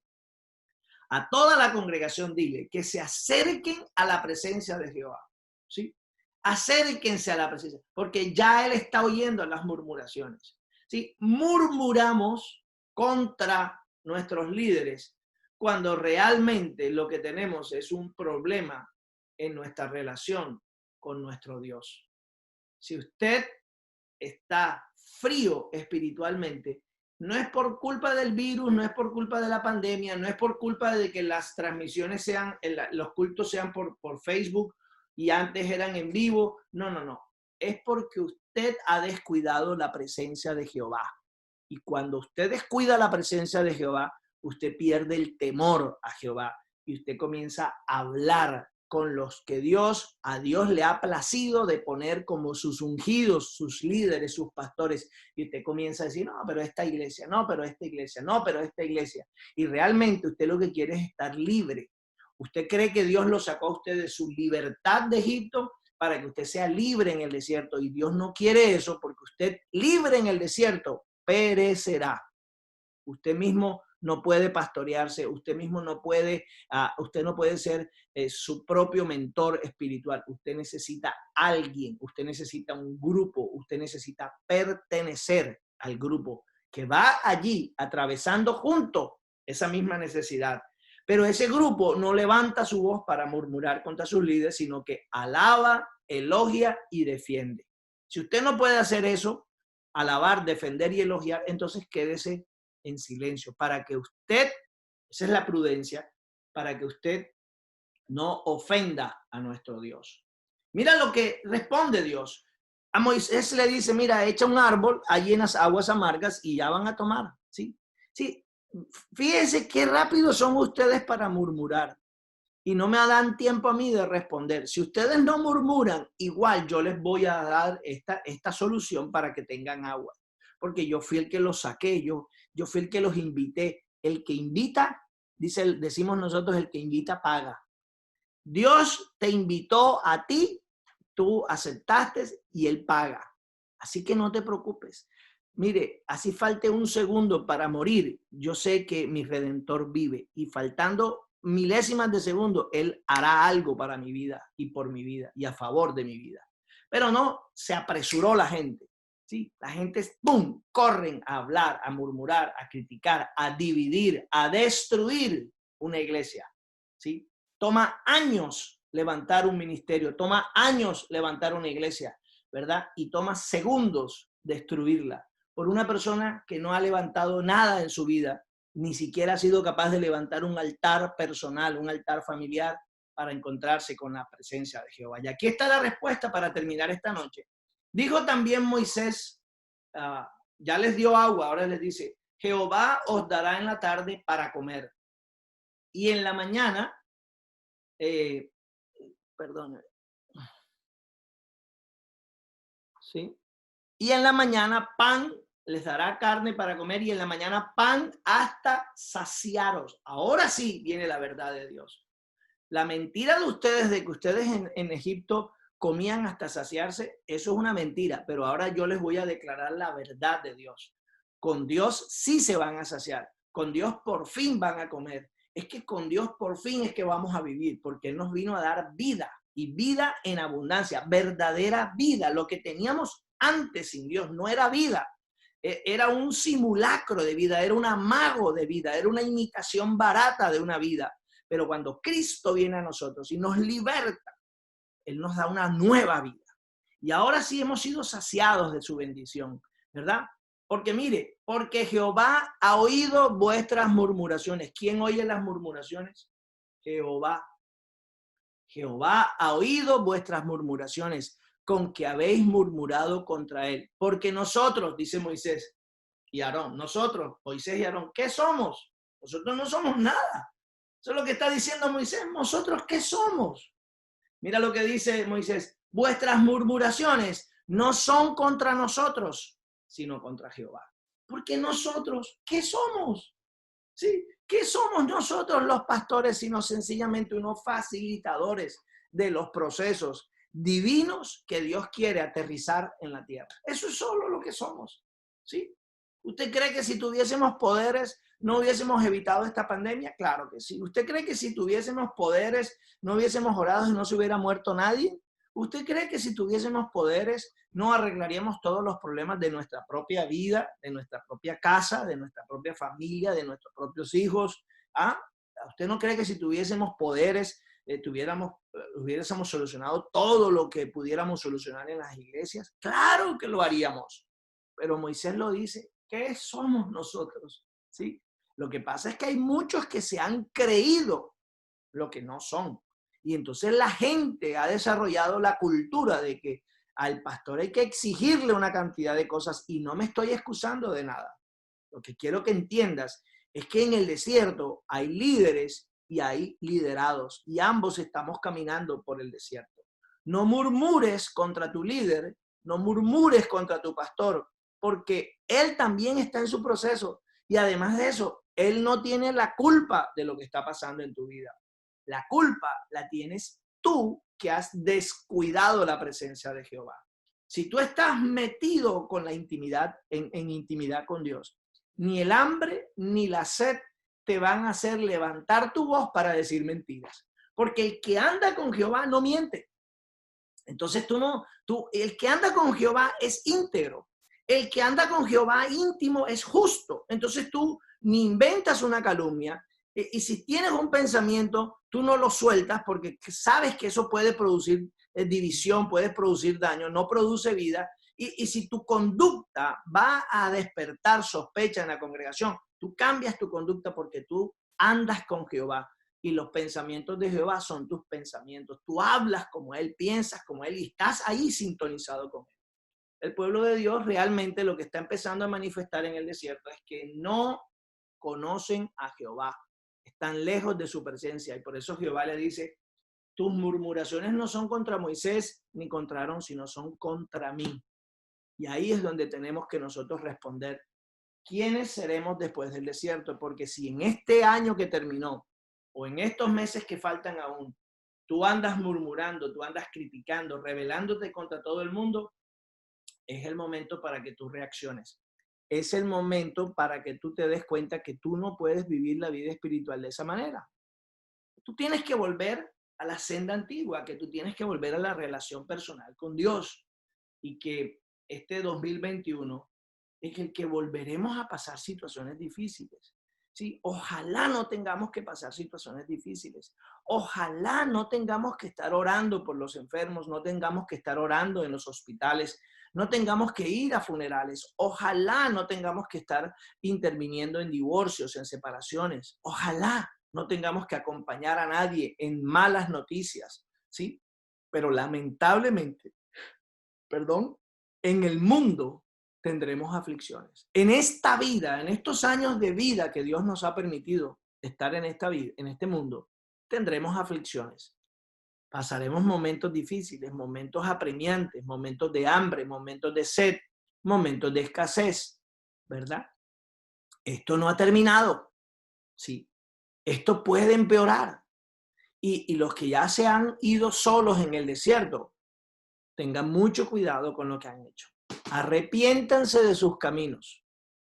a toda la congregación, dile que se acerquen a la presencia de Jehová. ¿Sí? Acérquense a la presencia, porque ya él está oyendo las murmuraciones. ¿Sí? Murmuramos contra nuestros líderes cuando realmente lo que tenemos es un problema en nuestra relación con nuestro Dios. Si usted está frío espiritualmente, no es por culpa del virus, no es por culpa de la pandemia, no es por culpa de que las transmisiones sean, los cultos sean por Facebook y antes eran en vivo. No. Es porque usted ha descuidado la presencia de Jehová. Y cuando usted descuida la presencia de Jehová, usted pierde el temor a Jehová y usted comienza a hablar con los que a Dios le ha placido de poner como sus ungidos, sus líderes, sus pastores. Y usted comienza a decir, no, pero esta iglesia, no, pero esta iglesia, no, pero esta iglesia. Y realmente usted lo que quiere es estar libre. Usted cree que Dios lo sacó a usted de su libertad de Egipto para que usted sea libre en el desierto. Y Dios no quiere eso, porque usted libre en el desierto perecerá. Usted mismo no puede pastorearse, usted mismo no puede, usted no puede ser su propio mentor espiritual. Usted necesita alguien, usted necesita un grupo, usted necesita pertenecer al grupo que va allí atravesando junto esa misma necesidad. Pero ese grupo no levanta su voz para murmurar contra sus líderes, sino que alaba, elogia y defiende. Si usted no puede hacer eso, alabar, defender y elogiar, entonces quédese en silencio para que usted, esa es la prudencia, para que usted no ofenda a nuestro Dios. Mira lo que responde Dios. A Moisés le dice, mira, echa un árbol allí en las aguas amargas y ya van a tomar. ¿Sí? Sí. Fíjense qué rápido son ustedes para murmurar y no me dan tiempo a mí de responder. Si ustedes no murmuran, igual yo les voy a dar esta solución para que tengan agua. Porque yo fui el que los saqué, yo fui el que los invité. El que invita, decimos nosotros, el que invita paga. Dios te invitó a ti, tú aceptaste y Él paga. Así que no te preocupes. Mire, así falte un segundo para morir, yo sé que mi Redentor vive y faltando milésimas de segundo, Él hará algo para mi vida y por mi vida y a favor de mi vida. Pero no, se apresuró la gente. ¿Sí? La gente, ¡pum!, corren a hablar, a murmurar, a criticar, a dividir, a destruir una iglesia. ¿Sí? Toma años levantar un ministerio, toma años levantar una iglesia, ¿verdad? Y toma segundos destruirla por una persona que no ha levantado nada en su vida, ni siquiera ha sido capaz de levantar un altar personal, un altar familiar para encontrarse con la presencia de Jehová. Y aquí está la respuesta para terminar esta noche. Dijo también Moisés, ya les dio agua, ahora les dice, Jehová os dará en la tarde para comer. Y en la mañana, ¿sí? Y en la mañana pan, les dará carne para comer y en la mañana pan hasta saciaros. Ahora sí viene la verdad de Dios. La mentira de ustedes de que ustedes en Egipto comían hasta saciarse, eso es una mentira, pero ahora yo les voy a declarar la verdad de Dios. Con Dios sí se van a saciar, con Dios por fin van a comer. Es que con Dios por fin es que vamos a vivir, porque Él nos vino a dar vida y vida en abundancia, verdadera vida. Lo que teníamos antes sin Dios no era vida, era un simulacro de vida, era un amago de vida, era una imitación barata de una vida. Pero cuando Cristo viene a nosotros y nos liberta, Él nos da una nueva vida. Y ahora sí hemos sido saciados de su bendición, ¿verdad? Porque mire, porque Jehová ha oído vuestras murmuraciones. ¿Quién oye las murmuraciones? Jehová. Jehová ha oído vuestras murmuraciones con que habéis murmurado contra Él. Porque nosotros, dice Moisés y Aarón, nosotros, Moisés y Aarón, ¿qué somos? Nosotros no somos nada. Eso es lo que está diciendo Moisés. ¿Nosotros qué somos? Mira lo que dice Moisés. Vuestras murmuraciones no son contra nosotros, sino contra Jehová. Porque nosotros, ¿qué somos? ¿Sí? ¿Qué somos nosotros los pastores, sino sencillamente unos facilitadores de los procesos divinos que Dios quiere aterrizar en la tierra? Eso es solo lo que somos. ¿Sí? ¿Usted cree que si tuviésemos poderes no hubiésemos evitado esta pandemia? Claro que sí. ¿Usted cree que si tuviésemos poderes no hubiésemos orado y no se hubiera muerto nadie? ¿Usted cree que si tuviésemos poderes no arreglaríamos todos los problemas de nuestra propia vida, de nuestra propia casa, de nuestra propia familia, de nuestros propios hijos? ¿Usted no cree que si tuviésemos poderes, hubiésemos solucionado todo lo que pudiéramos solucionar en las iglesias? Claro que lo haríamos. Pero Moisés lo dice, ¿qué somos nosotros? ¿Sí? Lo que pasa es que hay muchos que se han creído lo que no son. Y entonces la gente ha desarrollado la cultura de que al pastor hay que exigirle una cantidad de cosas, y no me estoy excusando de nada. Lo que quiero que entiendas es que en el desierto hay líderes y hay liderados, y ambos estamos caminando por el desierto. No murmures contra tu líder, no murmures contra tu pastor, porque él también está en su proceso, y además de eso, él no tiene la culpa de lo que está pasando en tu vida. La culpa la tienes tú, que has descuidado la presencia de Jehová. Si tú estás metido con la intimidad, en intimidad con Dios, ni el hambre ni la sed te van a hacer levantar tu voz para decir mentiras. Porque el que anda con Jehová no miente. Entonces el que anda con Jehová es íntegro. El que anda con Jehová íntimo es justo. Entonces tú ni inventas una calumnia, y si tienes un pensamiento, tú no lo sueltas porque sabes que eso puede producir división, puede producir daño, no produce vida. Y si tu conducta va a despertar sospecha en la congregación, tú cambias tu conducta porque tú andas con Jehová. Y los pensamientos de Jehová son tus pensamientos. Tú hablas como Él, piensas como Él y estás ahí sintonizado con Él. El pueblo de Dios realmente lo que está empezando a manifestar en el desierto es que no conocen a Jehová. Están lejos de su presencia, y por eso Jehová le dice, tus murmuraciones no son contra Moisés ni contra Aarón, sino son contra mí. Y ahí es donde tenemos que nosotros responder, ¿quiénes seremos después del desierto? Porque si en este año que terminó, o en estos meses que faltan aún, tú andas murmurando, tú andas criticando, rebelándote contra todo el mundo, es el momento para que tú reacciones. Es el momento para que tú te des cuenta que tú no puedes vivir la vida espiritual de esa manera. Tú tienes que volver a la senda antigua, que tú tienes que volver a la relación personal con Dios, y que este 2021 es el que volveremos a pasar situaciones difíciles. ¿Sí? Ojalá no tengamos que pasar situaciones difíciles. Ojalá no tengamos que estar orando por los enfermos, no tengamos que estar orando en los hospitales, no tengamos que ir a funerales. Ojalá no tengamos que estar interviniendo en divorcios, en separaciones. Ojalá no tengamos que acompañar a nadie en malas noticias, ¿sí? Pero lamentablemente, en el mundo tendremos aflicciones. En esta vida, en estos años de vida que Dios nos ha permitido estar en esta vida, en este mundo, tendremos aflicciones. Pasaremos momentos difíciles, momentos apremiantes, momentos de hambre, momentos de sed, momentos de escasez, ¿verdad? Esto no ha terminado, ¿sí? Esto puede empeorar. Y los que ya se han ido solos en el desierto, tengan mucho cuidado con lo que han hecho. Arrepiéntanse de sus caminos,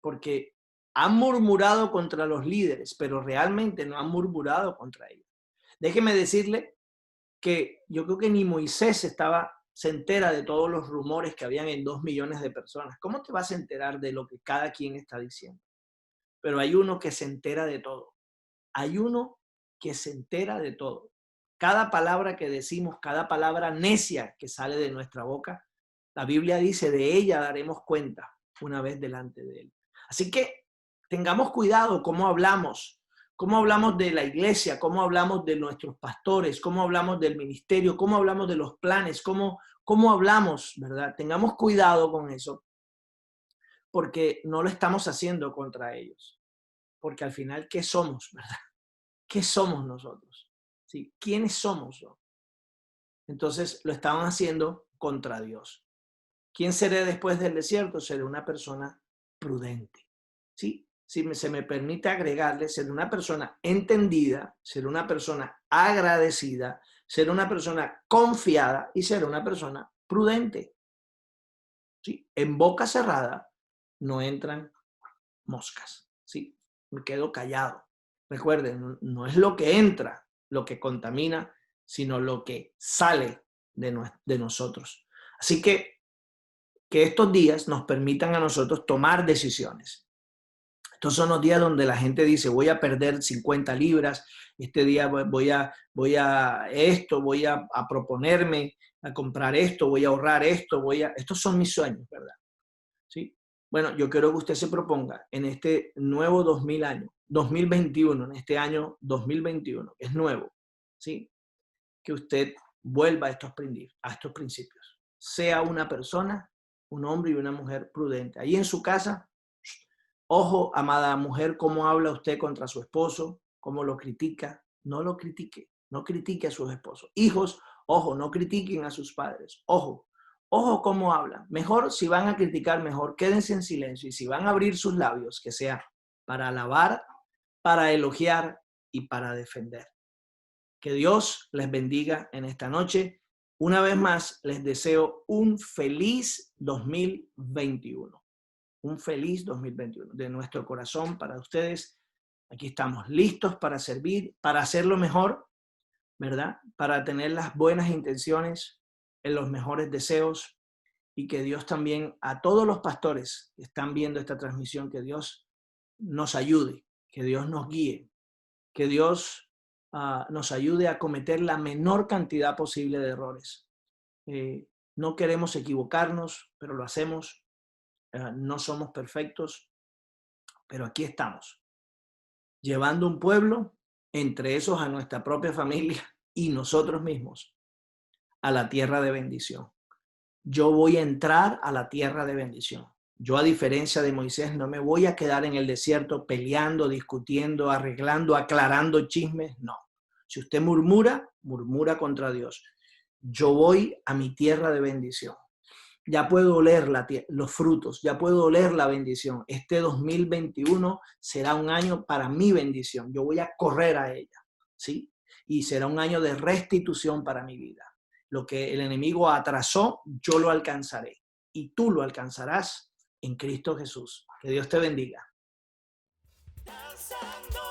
porque han murmurado contra los líderes, pero realmente no han murmurado contra ellos. Déjeme decirle que yo creo que ni Moisés se entera de todos los rumores que habían en 2 millones de personas. ¿Cómo te vas a enterar de lo que cada quien está diciendo? Pero hay uno que se entera de todo. Hay uno que se entera de todo. Cada palabra que decimos, cada palabra necia que sale de nuestra boca, la Biblia dice, de ella daremos cuenta una vez delante de Él. Así que tengamos cuidado cómo hablamos de la iglesia, cómo hablamos de nuestros pastores, cómo hablamos del ministerio, cómo hablamos de los planes, cómo hablamos, ¿verdad? Tengamos cuidado con eso, porque no lo estamos haciendo contra ellos. Porque al final, ¿qué somos, verdad? ¿Qué somos nosotros? ¿Sí? ¿Quiénes somos? Entonces, lo estaban haciendo contra Dios. ¿Quién seré después del desierto? Seré una persona prudente. ¿Sí? Si se me permite agregarle, ser una persona entendida, ser una persona agradecida, ser una persona confiada y ser una persona prudente. ¿Sí? En boca cerrada no entran moscas. ¿Sí? Me quedo callado. Recuerden, no es lo que entra lo que contamina, sino lo que sale de nosotros. Así que estos días nos permitan a nosotros tomar decisiones. Estos son los días donde la gente dice, voy a perder 50 libras, este día voy a proponerme a comprar esto, voy a ahorrar esto, estos son mis sueños, ¿verdad? ¿Sí? Bueno, yo quiero que usted se proponga en este nuevo 2021, en este año 2021, que es nuevo, ¿sí? Que usted vuelva a estos principios. Sea una persona, un hombre y una mujer prudente. Ahí en su casa, ojo, amada mujer, cómo habla usted contra su esposo, cómo lo critica. No lo critique, no critique a sus esposos. Hijos, ojo, no critiquen a sus padres. Ojo, ojo cómo hablan. Mejor, si van a criticar, mejor quédense en silencio. Y si van a abrir sus labios, que sea para alabar, para elogiar y para defender. Que Dios les bendiga en esta noche. Una vez más, les deseo un feliz 2021. Un feliz 2021. De nuestro corazón para ustedes. Aquí estamos listos para servir, para hacerlo mejor, ¿verdad? Para tener las buenas intenciones, en los mejores deseos. Y que Dios también, a todos los pastores que están viendo esta transmisión, que Dios nos ayude, que Dios nos guíe, que Dios nos ayude a cometer la menor cantidad posible de errores. No queremos equivocarnos, pero lo hacemos. No somos perfectos, pero aquí estamos, llevando un pueblo, entre esos a nuestra propia familia y nosotros mismos, a la tierra de bendición. Yo voy a entrar a la tierra de bendición. Yo, a diferencia de Moisés, no me voy a quedar en el desierto peleando, discutiendo, arreglando, aclarando chismes. No. Si usted murmura, murmura contra Dios. Yo voy a mi tierra de bendición. Ya puedo oler los frutos, ya puedo oler la bendición. Este 2021 será un año para mi bendición. Yo voy a correr a ella, ¿sí? Y será un año de restitución para mi vida. Lo que el enemigo atrasó, yo lo alcanzaré. Y tú lo alcanzarás en Cristo Jesús. Que Dios te bendiga. Danzando